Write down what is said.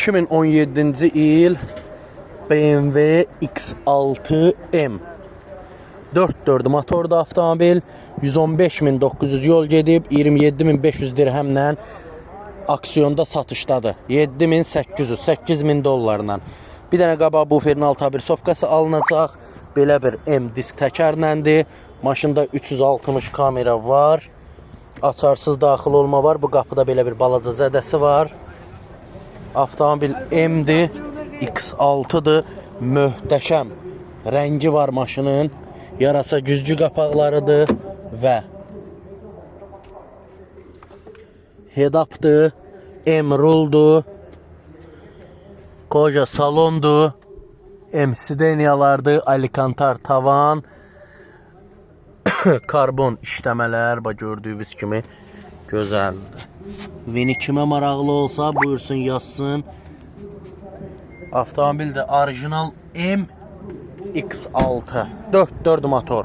2017-ci il BMW X6M 4x4 motorlu avtomobil, 115.900 yol gedib, 27.500 dirhemlə aksiyonda satışdadır. 7.800 dollarla. Bir dənə qabaq buferin alt abirsovkası alınacaq. Belə bir M disk təkərləndir. Maşında 360 kamera var. Açarsız daxil olma var. Bu qapıda belə bir balaca zədəsi var. Avtomobil M'dir. X6'dır. Möhtəşəm rəngi var maşının. Yarasa güzgü qapaqlarıdır və head-up'dır. M-ruldur. Koca salondur. M-sideniyalardır. Alikantar tavan. Karbon işləmələr. Bax gördüyünüz kimi gözəldir. Vini kimə maraqlı olsa buyursun yazsın. Avtomobildə orijinal M X6 4x4 motor.